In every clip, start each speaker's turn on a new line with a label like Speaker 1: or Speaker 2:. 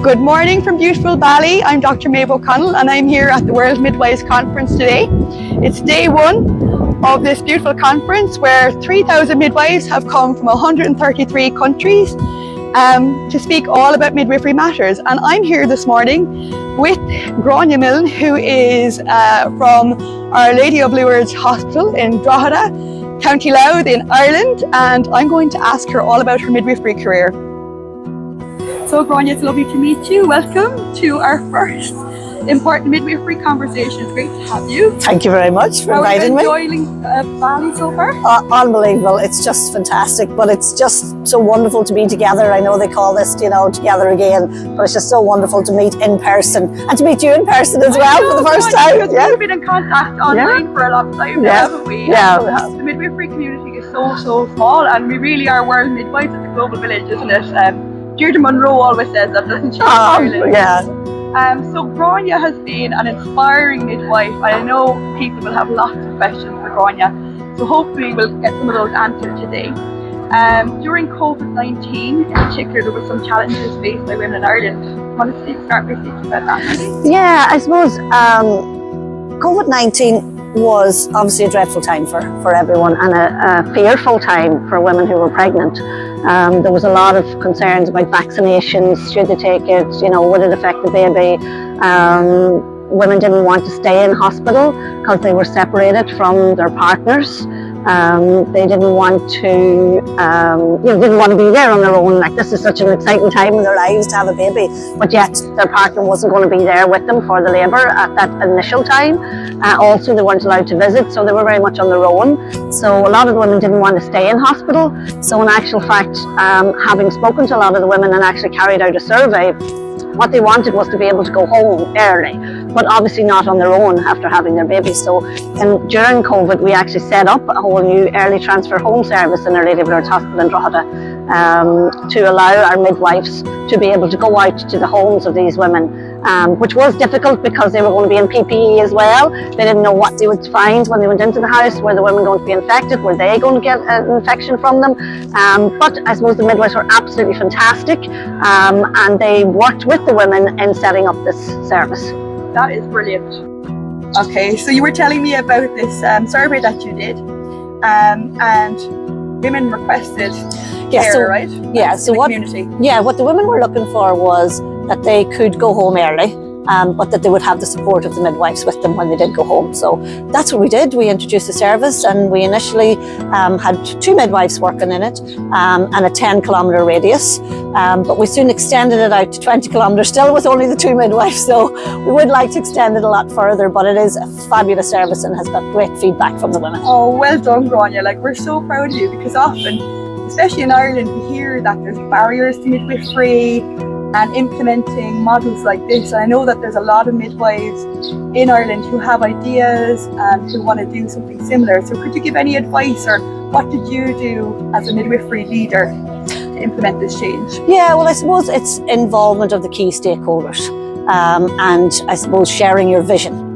Speaker 1: Good morning from beautiful Bali. I'm Dr. Maeve O'Connell and I'm here at the World Midwives Conference today. It's day one of this beautiful conference where 3,000 midwives have come from 133 countries to speak all about midwifery matters. And I'm here this morning with Grainne Milne, who is from Our Lady of Lourdes Hospital in Drogheda, County Louth in Ireland, and I'm going to ask her all about her midwifery career. So Grainne, it's lovely to meet you. Welcome to our first important midwifery conversation. It's great to have you.
Speaker 2: Thank you very much for inviting me.
Speaker 1: How are you enjoying Bali so far?
Speaker 2: Unbelievable. It's just fantastic, but it's just so wonderful to be together. I know they call this, together again, but it's just so wonderful to meet in person and to meet you in person as well for the first time.
Speaker 1: Yeah. We've been in contact online for a long time now, haven't we?
Speaker 2: Yeah, we have.
Speaker 1: The midwifery community is so small, and we really are world midwives. It's a global village, isn't it? Deirdre Monroe always says that, doesn't she?
Speaker 2: Yeah.
Speaker 1: So Grainne has been an inspiring midwife. I know people will have lots of questions for Grainne, so hopefully we'll get some of those answered today. During COVID-19 in particular, there were some challenges faced by women in Ireland. Want to start by speaking about that?
Speaker 2: Yeah, I suppose COVID-19 was obviously a dreadful time for everyone, and a fearful time for women who were pregnant. There was a lot of concerns about vaccinations. Should they take it? Would it affect the baby? Women didn't want to stay in hospital because they were separated from their partners. They didn't want to, didn't want to be there on their own. Like, this is such an exciting time in their lives to have a baby, but yet their partner wasn't going to be there with them for the labour at that initial time. Also, they weren't allowed to visit, so they were very much on their own. So a lot of the women didn't want to stay in hospital. So in actual fact, having spoken to a lot of the women and actually carried out a survey, what they wanted was to be able to go home early, but obviously not on their own after having their baby. So during COVID, we actually set up a whole new early transfer home service in Our Lady of Lourdes Hospital in Drogheda to allow our midwives to be able to go out to the homes of these women, which was difficult because they were going to be in PPE as well. They didn't know what they would find when they went into the house. Were the women going to be infected? Were they going to get an infection from them? But I suppose the midwives were absolutely fantastic, and they worked with the women in setting up this service.
Speaker 1: That is brilliant. Okay, so you were telling me about this survey that you did, and women requested care, right?
Speaker 2: Yeah, so what the women were looking for was that they could go home early, but that they would have the support of the midwives with them when they did go home. So that's what we did. We introduced the service, and we initially had 2 midwives working in it and a 10-kilometre radius, but we soon extended it out to 20 kilometres, still with only the 2 midwives. So we would like to extend it a lot further, but it is a fabulous service and has got great feedback from the women.
Speaker 1: Oh, well done, Grainne. Like, we're so proud of you, because often, especially in Ireland, we hear that there's barriers to midwifery and implementing models like this. And I know that there's a lot of midwives in Ireland who have ideas and who want to do something similar. So could you give any advice, or what did you do as a midwifery leader to implement this change? Yeah,
Speaker 2: well, I suppose it's involvement of the key stakeholders, and I suppose sharing your vision,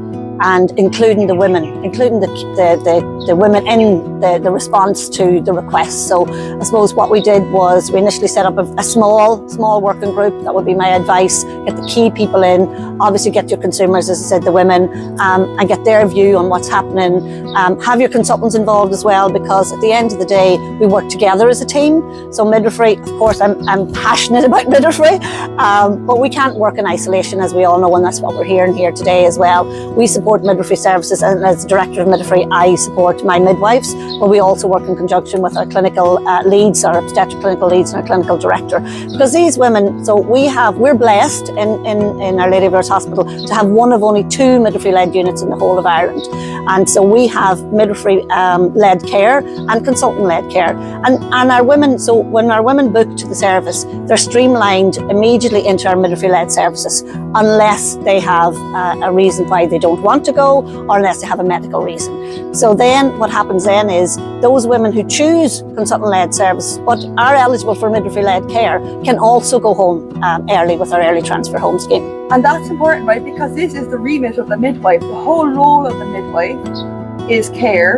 Speaker 2: and including the women, including the women in the response to the request. So I suppose what we did was we initially set up a small working group. That would be my advice. Get the key people in, obviously get your consumers, as I said, the women, and get their view on what's happening. Have your consultants involved as well, because at the end of the day, we work together as a team. So midwifery, of course, I'm passionate about midwifery, but we can't work in isolation, as we all know, and that's what we're hearing here today as well. We support midwifery services, and as Director of Midwifery, I support my midwives, but we also work in conjunction with our clinical leads, our obstetric clinical leads, and our clinical director, because these women, so we're blessed in Our Lady of Lourdes Hospital to have one of only 2 midwifery-led units in the whole of Ireland, and so we have midwifery-led care and consultant-led care, and our women, so when our women book to the service, they're streamlined immediately into our midwifery-led services, unless they have a reason why they don't want to go, or unless they have a medical reason. So then what happens then is those women who choose consultant-led services but are eligible for midwifery-led care can also go home early with our early transfer home scheme.
Speaker 1: And that's important, right? Because this is the remit of the midwife. The whole role of the midwife is care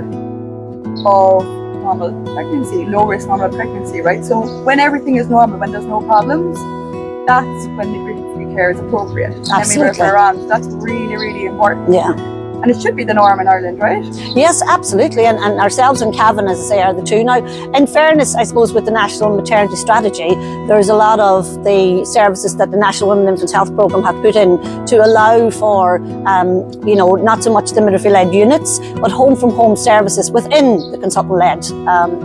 Speaker 1: of normal pregnancy, low risk normal pregnancy, right? So when everything is normal, when there's no problems, that's when midwifery care is appropriate. And
Speaker 2: Absolutely.
Speaker 1: then we refer on. So that's really, really important.
Speaker 2: Yeah.
Speaker 1: And it should be the norm in Ireland, right?
Speaker 2: Yes, absolutely. And ourselves and Cavan, as I say, are the two now. In fairness, I suppose, with the National Maternity Strategy, there's a lot of the services that the National Women Infant Health Programme have put in to allow for, you know, not so much the midwifery-led units, but home-from-home services within the consultant-led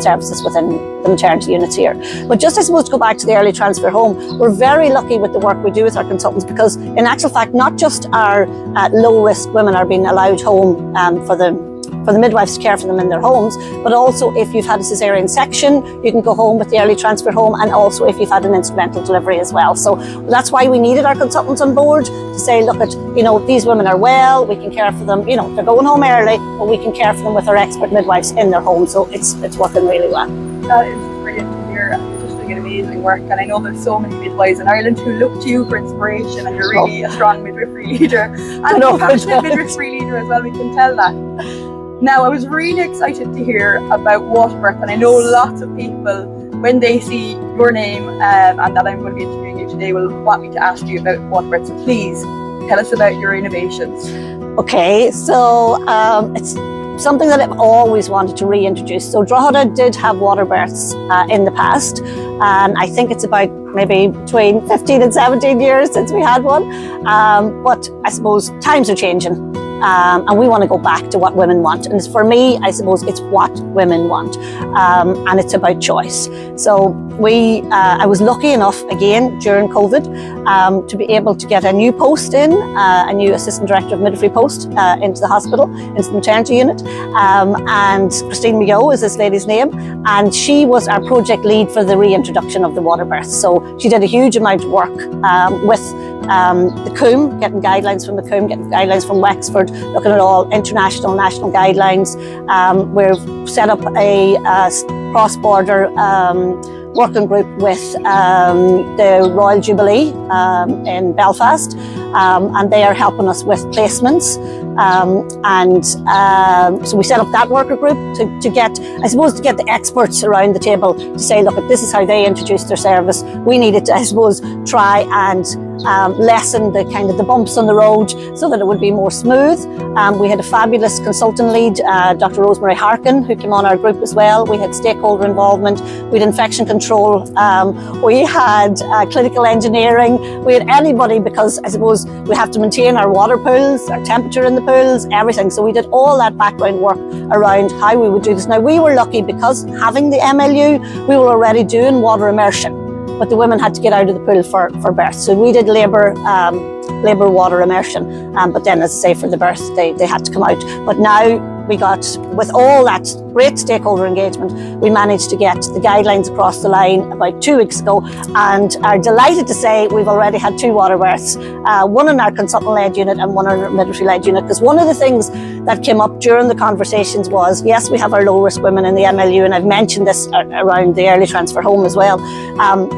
Speaker 2: services within the maternity units here. But just, I suppose, to go back to the early transfer home, we're very lucky with the work we do with our consultants, because in actual fact, not just our low-risk women are being allowed home for the midwives to care for them in their homes, but also if you've had a cesarean section, you can go home with the early transfer home, and also if you've had an instrumental delivery as well. So that's why we needed our consultants on board to say, look, you know, these women are well, we can care for them, you know, they're going home early, but we can care for them with our expert midwives in their home. So it's working really well.
Speaker 1: That is brilliant to hear. You're just doing amazing work, and I know there's so many midwives in Ireland who look to you for inspiration, and you're really a strong midwifery leader and a passionate midwifery leader as well. We can tell that. Now, I was really excited to hear about water birth, and I know lots of people, when they see your name and that I'm going to be interviewing you today, will want me to ask you about water birth. So please tell us about your innovations.
Speaker 2: Okay, so it's something that I've always wanted to reintroduce. So Drogheda did have water births in the past, and I think it's about maybe between 15 and 17 years since we had one. But I suppose times are changing. And we want to go back to what women want. And for me, I suppose it's what women want. And it's about choice. So I was lucky enough, again, during COVID, to be able to get a new post in, a new Assistant Director of Midwifery post into the hospital, into the maternity unit. And Christine Maeve is this lady's name. And she was our project lead for the reintroduction of the water birth. So she did a huge amount of work with the CUM, getting guidelines from the CUM, getting guidelines from Wexford, looking at all international, national guidelines. We've set up a cross-border working group with the Royal Jubilee in Belfast, and they are helping us with placements. So we set up that worker group to get, I suppose, to get the experts around the table to say, look, this is how they introduced their service. We needed to, I suppose, try and lessen the kind of the bumps on the road so that it would be more smooth. We had a fabulous consultant lead, Dr. Rosemary Harkin, who came on our group as well. We had stakeholder involvement, we had infection control, we had clinical engineering, we had anybody, because I suppose we have to maintain our water pools, our temperature in the pools, everything. So we did all that background work around how we would do this. Now, we were lucky because having the MLU, we were already doing water immersion, but the women had to get out of the pool for birth. So we did labour water immersion, but then, as I say, for the birth, they had to come out. But now we got, with all that great stakeholder engagement, we managed to get the guidelines across the line about 2 weeks ago, and are delighted to say we've already had 2 water births, one in our consultant-led unit and one in our midwifery-led unit. Because one of the things that came up during the conversations was, yes, we have our low-risk women in the MLU, and I've mentioned this around the early transfer home as well,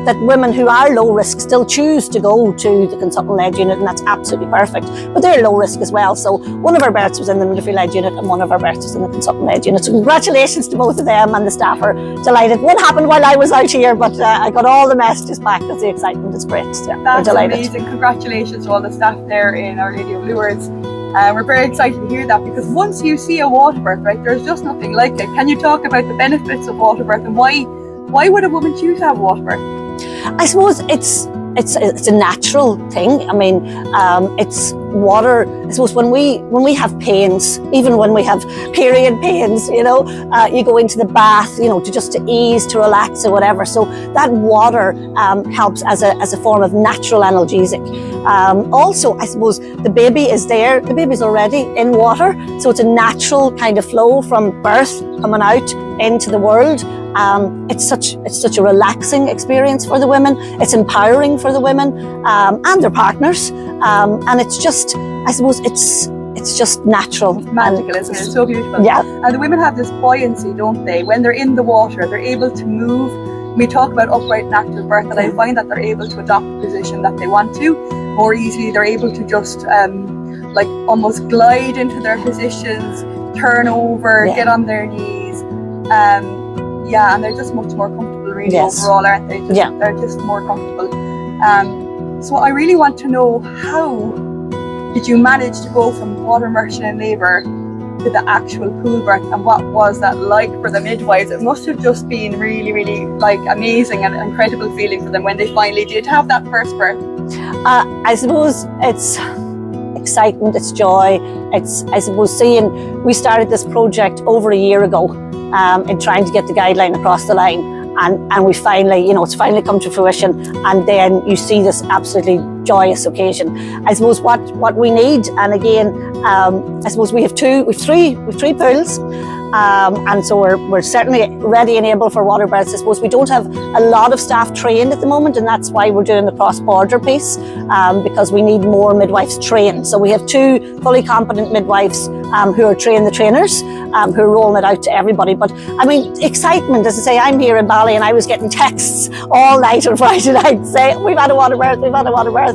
Speaker 2: that women who are low risk still choose to go to the consultant-led unit, and that's absolutely perfect. But they're low risk as well. So one of our births was in the midwifery-led unit and one of our births was in the consultant-led unit. So congratulations to both of them, and the staff are delighted. One happened while I was out here, but I got all the messages back because the excitement is great. Yeah,
Speaker 1: that's
Speaker 2: we're delighted.
Speaker 1: Amazing. Congratulations to all the staff there in Our Lady of Lourdes. We're very excited to hear that, because once you see a water birth, right, there's just nothing like it. Can you talk about the benefits of water birth, and why would a woman choose to have water birth?
Speaker 2: I suppose it's a natural thing. I mean, it's water. I suppose when we have pains, even when we have period pains, you know, you go into the bath, you know, to ease, to relax, or whatever. So that water helps as a form of natural analgesic. Also, I suppose the baby is there. The baby's already in water, so it's a natural kind of flow from birth coming out into the world. It's such a relaxing experience for the women. It's empowering for the women and their partners, and it's just, I suppose, it's just natural.
Speaker 1: It's magical, isn't it? It's so beautiful.
Speaker 2: Yeah.
Speaker 1: And the women have this buoyancy, don't they? When they're in the water, they're able to move. We talk about upright and active birth, and I find that they're able to adopt the position that they want to more easily. They're able to just like almost glide into their positions, turn over, get on their knees. Yeah, and they're just much more comfortable, really, overall, aren't they? They're just more comfortable. So I really want to know, how did you manage to go from water immersion in labour to the actual pool birth, and what was that like for the midwives? It must have just been really, really like amazing and incredible feeling for them when they finally did have that first birth.
Speaker 2: I suppose it's excitement, it's joy. It's, I suppose, seeing, we started this project over a year ago in trying to get the guideline across the line, and we finally, you know, it's finally come to fruition, and then you see this absolutely joyous occasion. I suppose what we need, and again, I suppose we've three pools, and so we're certainly ready and able for water births. I suppose we don't have a lot of staff trained at the moment, and that's why we're doing the cross-border piece, because we need more midwives trained. So we have 2 fully competent midwives who are training the trainers, who are rolling it out to everybody. But I mean, excitement, as I say, I'm here in Bali and I was getting texts all night on Friday night saying, we've had a water birth, we've had a water birth.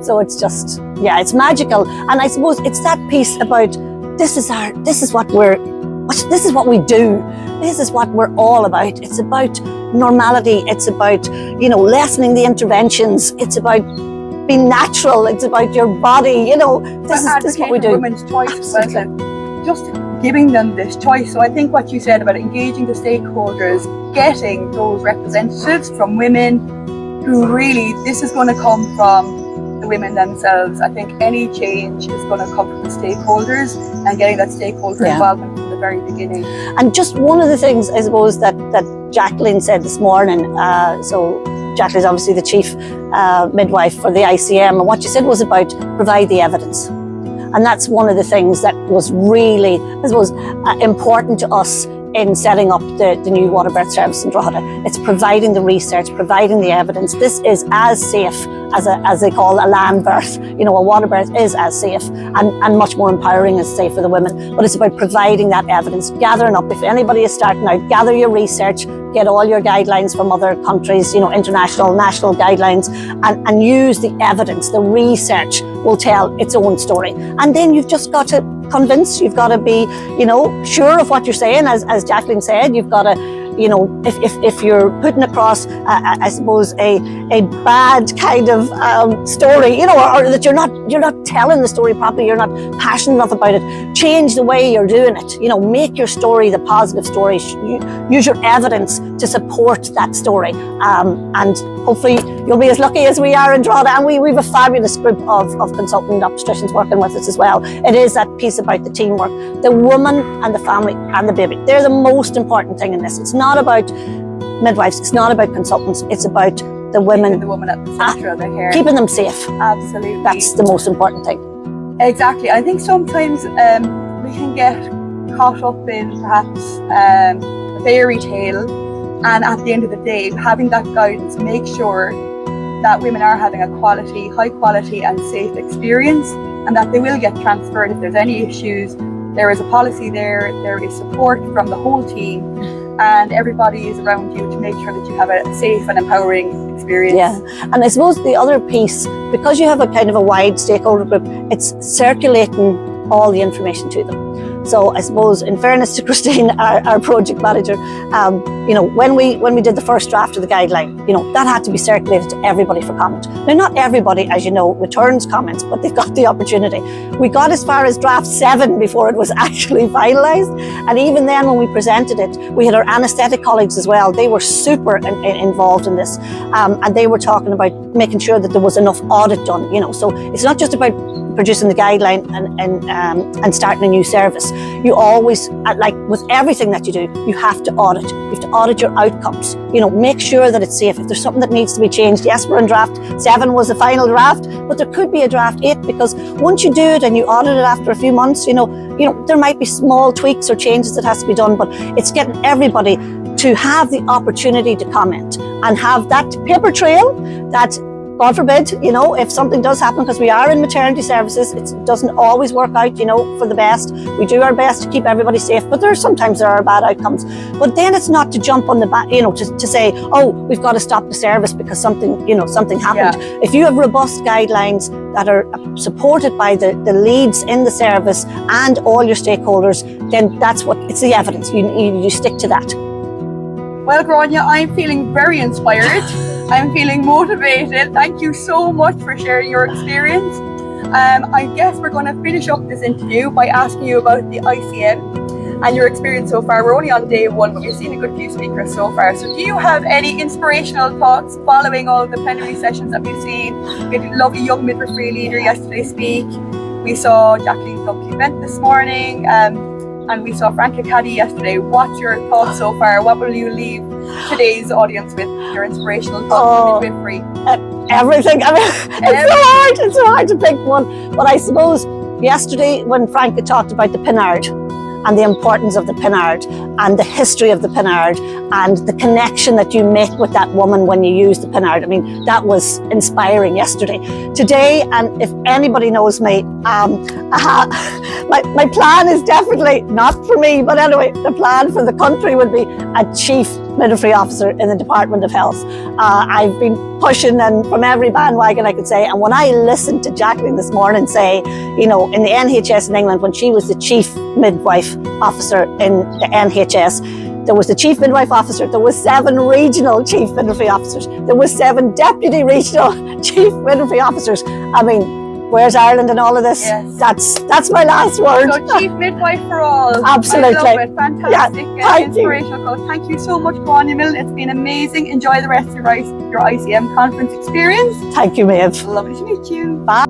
Speaker 2: So it's just, yeah, it's magical. And I suppose it's that piece about, this is what we do. This is what we're all about. It's about normality. It's about, you know, lessening the interventions. It's about being natural. It's about your body. You know, this is what we do.
Speaker 1: Women's choice, just giving them this choice. So I think what you said about engaging the stakeholders, getting those representatives from women who really, this is going to come from the women themselves. I think any change is going to come from the stakeholders, and getting that stakeholder involvement from the very beginning.
Speaker 2: And just one of the things, I suppose, that Jacqueline said this morning, so Jacqueline's obviously the chief midwife for the ICM, and what she said was about provide the evidence. And that's one of the things that was really, I suppose, important to us in setting up the new water birth service in Drogheda. It's providing the research, providing the evidence. This is as safe as they call a land birth. You know, a water birth is as safe and much more empowering, as say, for the women. But it's about providing that evidence, gathering up. If anybody is starting out, gather your research, get all your guidelines from other countries, you know, international, national guidelines, and use the evidence. The research will tell its own story. And then you've just got to convince, you've got to be, you know, sure of what you're saying, as Jacqueline said. You've got to, you know, if you're putting across, I suppose, a bad kind of story, you know, or that you're not telling the story properly, you're not passionate enough about it, change the way you're doing it. You know, make your story the positive story. Use your evidence to support that story, and hopefully you'll be as lucky as we are in Drogheda. And we have a fabulous group of consultant obstetricians working with us as well. It is that piece about the teamwork, the woman and the family and the baby. They're the most important thing in this. It's not about midwives, it's not about consultants, it's about the women.
Speaker 1: Keeping the woman at the centre of the hair.
Speaker 2: Keeping them safe.
Speaker 1: Absolutely.
Speaker 2: That's the most important thing.
Speaker 1: Exactly. I think sometimes we can get caught up in perhaps a fairy tale, and at the end of the day, having that guidance, make sure that women are having a quality, high quality and safe experience, and that they will get transferred if there's any issues. There is a policy there is support from the whole team, and everybody is around you to make sure that you have a safe and empowering experience.
Speaker 2: Yeah, and I suppose the other piece, because you have a kind of a wide stakeholder group, it's circulating all the information to them. So I suppose, in fairness to Christine, our project manager, you know, when we did the first draft of the guideline, you know, that had to be circulated to everybody for comment. Now, not everybody, as you know, returns comments, but they've got the opportunity. We got as far as draft 7 before it was actually finalised, and even then, when we presented it, we had our anaesthetic colleagues as well. They were super involved in this, and they were talking about making sure that there was enough audit done. You know, so it's not just about producing the guideline and starting a new service. You always, like with everything that you do, you have to audit. You have to audit your outcomes. You know, make sure that it's safe. If there's something that needs to be changed, yes, we're in draft 7 was the final draft, but there could be a draft 8, because once you do it and you audit it after a few months, you know, there might be small tweaks or changes that has to be done, but it's getting everybody to have the opportunity to comment and have that paper trail that, God forbid, you know, if something does happen, because we are in maternity services, it doesn't always work out, you know, for the best. We do our best to keep everybody safe, but sometimes there are bad outcomes. But then it's not to jump on the back, you know, to say, oh, we've got to stop the service because something happened. Yeah. If you have robust guidelines that are supported by the leads in the service and all your stakeholders, then it's the evidence. You stick to that.
Speaker 1: Well, Grainne, I'm feeling very inspired. I'm feeling motivated. Thank you so much for sharing your experience. I guess we're going to finish up this interview by asking you about the ICM and your experience so far. We're only on day one, but we've seen a good few speakers so far. So do you have any inspirational thoughts following all the plenary sessions that we've seen? We had a lovely young midwifery leader yesterday speak. We saw Jacqueline Dunkley-Bent this morning, and we saw Franca Caddy yesterday. What's your thoughts so far? What will you leave today's audience with, your inspirational thoughts on midwifery?
Speaker 2: Everything. I mean, it's so hard to pick one. But I suppose yesterday when Franca talked about the pinard and the importance of the pinard and the history of the pinard and the connection that you make with that woman when you use the pinard, I mean, that was inspiring yesterday. Today, and if anybody knows me, my plan is definitely not for me, but anyway, the plan for the country would be a chief midwifery officer in the Department of Health. I've been pushing and from every bandwagon I could say, and when I listened to Jacqueline this morning say, you know, in the NHS in England, when she was the chief midwife officer in the NHS, there was the chief midwife officer, there was 7 regional chief midwifery officers, there was 7 deputy regional chief midwifery officers. I mean, where's Ireland in all of this?
Speaker 1: Yes.
Speaker 2: That's my last word.
Speaker 1: So chief midwife for all.
Speaker 2: Absolutely.
Speaker 1: I love it. Fantastic.
Speaker 2: Yeah,
Speaker 1: inspirational quote. Thank you so much, Grainne Milne. It's been amazing. Enjoy the rest of your ICM conference experience.
Speaker 2: Thank you, Maeve.
Speaker 1: Lovely to meet you.
Speaker 2: Bye.